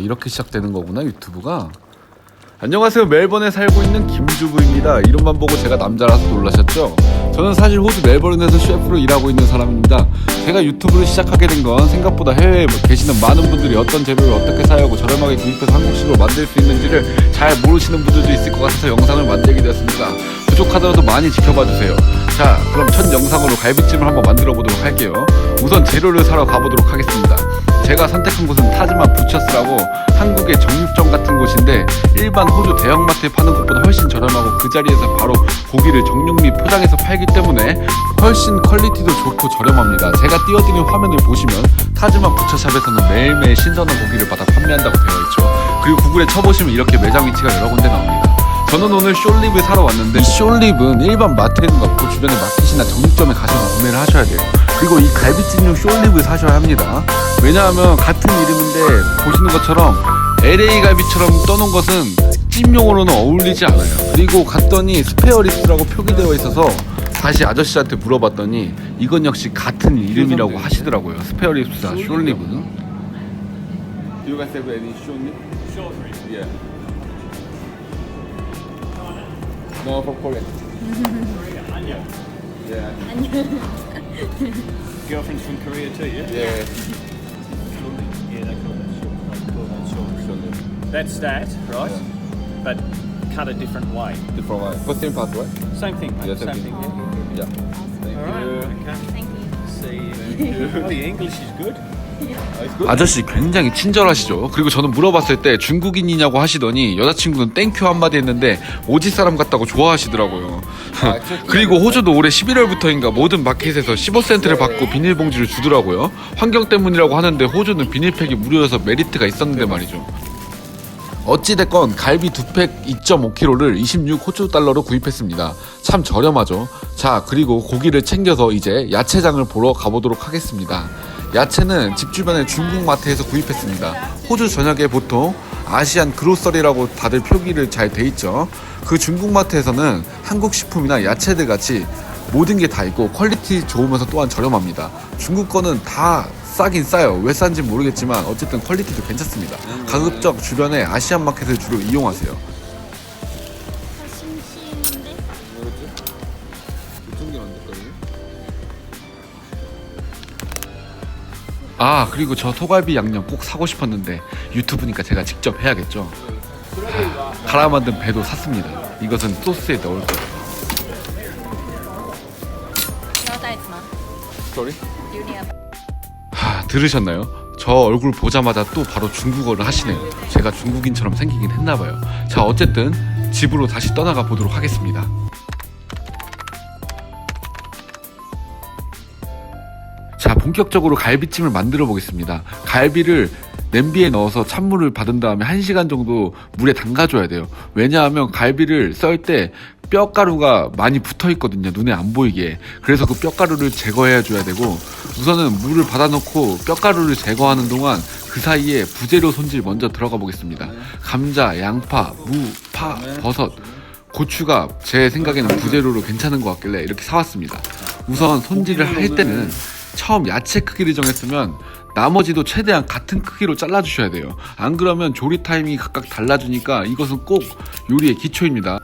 이렇게 시작되는 거구나, 유튜브가. 안녕하세요. 멜번에 살고 있는 김주부입니다. 이름만 보고 제가 남자라서 놀라셨죠? 저는 사실 호주 멜번에서 셰프로 일하고 있는 사람입니다. 제가 유튜브를 시작하게 된 건 생각보다 해외에 계시는 많은 분들이 어떤 재료를 어떻게 사용하고 저렴하게 구입해서 한국식으로 만들 수 있는지를 잘 모르시는 분들도 있을 것 같아서 영상을 만들게 되었습니다. 부족하더라도 많이 지켜봐 주세요. 자, 그럼 첫 영상으로 갈비찜을 한번 만들어 보도록 할게요. 우선 재료를 사러 가보도록 하겠습니다. 제가 선택한 곳은 타즈만 부처스라고 한국의 정육점 같은 곳인데 일반 호주 대형마트에 파는 것보다 훨씬 저렴하고 그 자리에서 바로 고기를 정육 및 포장해서 팔기 때문에 훨씬 퀄리티도 좋고 저렴합니다. 제가 띄워드린 화면을 보시면 타즈만 부처샵에서는 매일매일 신선한 고기를 받아 판매한다고 되어 있죠. 그리고 구글에 쳐보시면 이렇게 매장 위치가 여러 군데 나옵니다. 저는 오늘 숄립을 사러 왔는데 이 숄립은 일반 마트에 있는 거 없고 주변에 마켓이나 정육점에 가셔서 구매를 하셔야 돼요. 그리고 이 갈비찜용 숄립을 사셔야 합니다. 왜냐하면 같은 이름인데 보시는 것처럼 LA 갈비처럼 떠놓은 것은 찜용으로는 어울리지 않아요. 그리고 갔더니 스페어립스라고 표기되어 있어서 다시 아저씨한테 물어봤더니 이건 역시 같은 이름이라고 하시더라고요. 스페어립스와 숄립은. Do you guys have any 숄립? Short rib. Yeah. No, for Korean. Korea, Anya. Yeah. Girlfriend's from Korea too, yeah? Yeah. Yeah, they call that short. They call that short. That's that, right? Yeah. But cut a different way. Different one. But same part, right? Same thing, mate. Yeah, same same thing. thing. Yeah. Yeah. Thank All right. you. Okay. Thank you. See you. Oh, your English is good. It's good. 아저씨 굉장히 친절하시죠. 그리고 저는 물어봤을 때 중국인이냐고 하시더니 여자친구는 땡큐 한마디 했는데 오지 사람 같다고 좋아하시더라고요. 그리고 호주도 올해 11월부터인가 모든 마켓에서 15센트를 받고 비닐봉지를 주더라고요. 환경 때문이라고 하는데 호주는 비닐팩이 무료여서 메리트가 있었는데 말이죠. 어찌됐건 갈비 2팩 2.5kg를 26 호주 달러로 구입했습니다. 참 저렴하죠. 자, 그리고 고기를 챙겨서 이제 야채장을 보러 가보도록 하겠습니다. 야채는 집 주변의 중국 마트에서 구입했습니다. 호주 전역에 보통 아시안 그로서리라고 다들 표기를 잘 돼 있죠. 그 중국 마트에서는 한국 식품이나 야채들 같이 모든 게 다 있고 퀄리티 좋으면서 또한 저렴합니다. 중국 거는 다 싸긴 싸요. 왜 싼지 모르겠지만 어쨌든 퀄리티도 괜찮습니다. 가급적 주변의 아시안 마켓을 주로 이용하세요. 심심한데? 그리고 저 소갈비 양념 꼭 사고 싶었는데 유튜브니까 제가 직접 해야겠죠. 갈아 만든 배도 샀습니다. 이것은 소스에 넣을 거예요. No tights, ma. Sorry? You need a... 들으셨나요? 저 얼굴 보자마자 또 바로 중국어를 하시네요. 제가 중국인처럼 생기긴 했나봐요. 자, 어쨌든 집으로 다시 떠나가 보도록 하겠습니다. 자, 본격적으로 갈비찜을 만들어 보겠습니다. 갈비를 냄비에 넣어서 찬물을 받은 다음에 1시간 정도 물에 담가줘야 돼요. 왜냐하면 갈비를 썰 때 뼈가루가 많이 붙어 있거든요. 눈에 안 보이게. 그래서 그 뼈가루를 제거해 줘야 되고, 우선은 물을 받아놓고 뼈가루를 제거하는 동안 그 사이에 부재료 손질 먼저 들어가 보겠습니다. 감자, 양파, 무, 파, 버섯, 고추가 제 생각에는 부재료로 괜찮은 것 같길래 이렇게 사왔습니다. 우선 손질을 할 때는 처음 야채 크기를 정했으면 나머지도 최대한 같은 크기로 잘라주셔야 돼요. 안 그러면 조리 타임이 각각 달라지니까 이것은 꼭 요리의 기초입니다.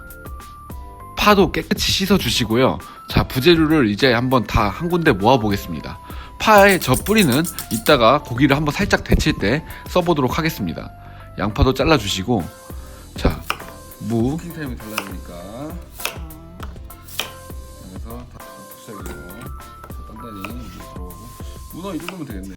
파도 깨끗이 씻어 주시고요. 자, 부재료를 이제 한번 다 한 군데 모아 보겠습니다. 파의 저 뿌리는 이따가 고기를 한번 살짝 데칠 때 써보도록 하겠습니다. 양파도 잘라 주시고, 자, 무 쿠킹 타임이 달라지니까 그래서 다 부셔야겠네요. 단단히 무 들어가고, 문어 이 정도면 되겠네.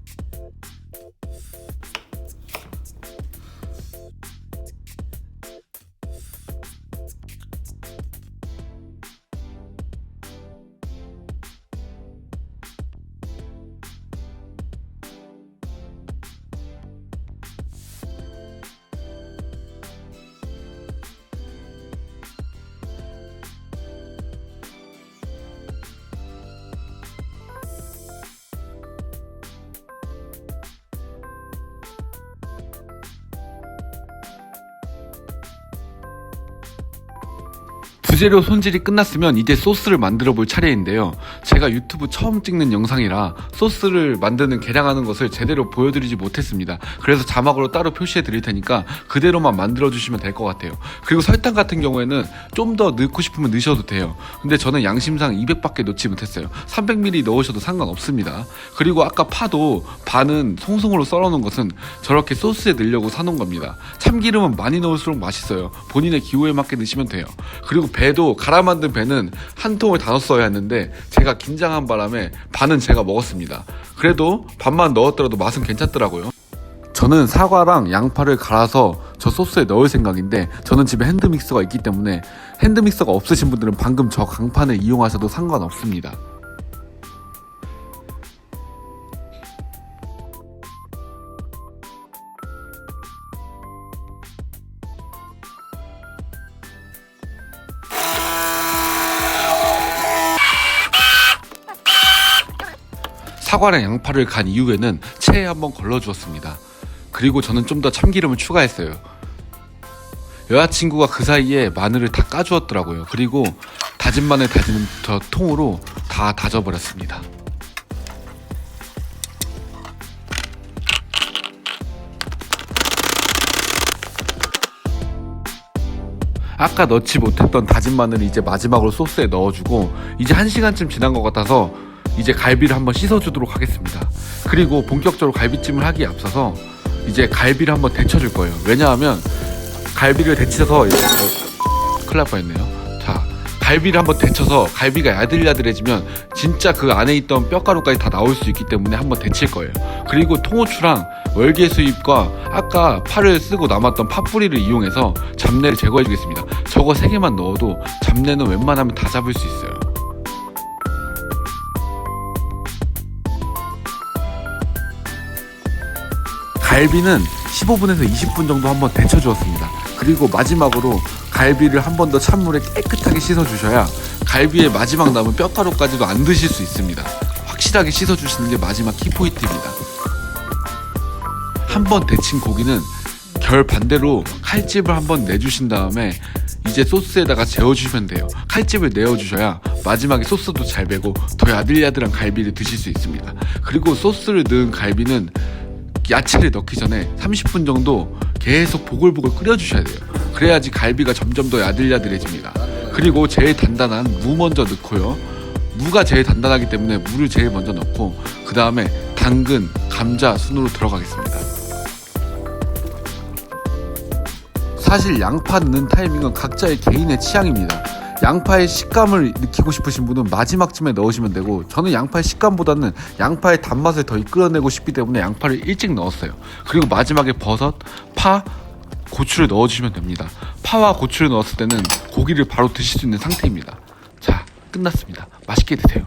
주재료 손질이 끝났으면 이제 소스를 만들어 볼 차례인데요. 제가 유튜브 처음 찍는 영상이라 소스를 만드는 계량하는 것을 제대로 보여드리지 못했습니다. 그래서 자막으로 따로 표시해 드릴 테니까 그대로만 만들어 주시면 될 것 같아요. 그리고 설탕 같은 경우에는 좀 더 넣고 싶으면 넣으셔도 돼요. 근데 저는 양심상 200밖에 넣지 못했어요. 300ml 넣으셔도 상관없습니다. 그리고 아까 파도 반은 송송으로 썰어 놓은 것은 저렇게 소스에 넣으려고 사놓은 겁니다. 참기름은 많이 넣을수록 맛있어요. 본인의 기호에 맞게 넣으시면 돼요. 그리고 배도 갈아 만든 배는 한 통을 다 넣었어야 했는데 제가 긴장한 바람에 반은 제가 먹었습니다. 그래도 반만 넣었더라도 맛은 괜찮더라고요. 저는 사과랑 양파를 갈아서 저 소스에 넣을 생각인데 저는 집에 핸드믹서가 있기 때문에 핸드믹서가 없으신 분들은 방금 저 강판을 이용하셔도 상관없습니다. 사과랑 양파를 간 이후에는 체에 한번 걸러주었습니다. 그리고 저는 좀 더 참기름을 추가했어요. 여자친구가 그 사이에 마늘을 다 까주었더라고요. 그리고 다진 마늘 다지는 저 통으로 다 다져버렸습니다. 아까 넣지 못했던 다진 마늘을 이제 마지막으로 소스에 넣어주고 이제 1시간쯤 지난 것 같아서 이제 갈비를 한번 씻어주도록 하겠습니다. 그리고 본격적으로 갈비찜을 하기에 앞서서 이제 갈비를 한번 데쳐줄 거예요. 왜냐하면 갈비를 데쳐서 큰일 날 뻔했네요. 자, 갈비를 한번 데쳐서 갈비가 야들야들해지면 진짜 그 안에 있던 뼈가루까지 다 나올 수 있기 때문에 한번 데칠 거예요. 그리고 통후추랑 월계수잎과 아까 파를 쓰고 남았던 파뿌리를 이용해서 잡내를 제거해 주겠습니다. 저거 3개만 넣어도 잡내는 웬만하면 다 잡을 수 있어요. 갈비는 15분에서 20분 정도 한번 데쳐주었습니다. 그리고 마지막으로 갈비를 한 번 더 찬물에 깨끗하게 씻어주셔야 갈비의 마지막 남은 뼈가루까지도 안 드실 수 있습니다. 확실하게 씻어주시는 게 마지막 키포인트입니다. 한 번 데친 고기는 결 반대로 칼집을 한번 내주신 다음에 이제 소스에다가 재워주시면 돼요. 칼집을 내어주셔야 마지막에 소스도 잘 배고 더 야들야들한 갈비를 드실 수 있습니다. 그리고 소스를 넣은 갈비는 야채를 넣기 전에 30분 정도 계속 보글보글 끓여주셔야 돼요. 그래야지 갈비가 점점 더 야들야들해집니다. 그리고 제일 단단한 무 먼저 넣고요. 무가 제일 단단하기 때문에 무를 제일 먼저 넣고 그 다음에 당근, 감자 순으로 들어가겠습니다. 사실 양파 넣는 타이밍은 각자의 개인의 취향입니다. 양파의 식감을 느끼고 싶으신 분은 마지막쯤에 넣으시면 되고 저는 양파의 식감보다는 양파의 단맛을 더 이끌어내고 싶기 때문에 양파를 일찍 넣었어요. 그리고 마지막에 버섯, 파, 고추를 넣어주시면 됩니다. 파와 고추를 넣었을 때는 고기를 바로 드실 수 있는 상태입니다. 자, 끝났습니다. 맛있게 드세요.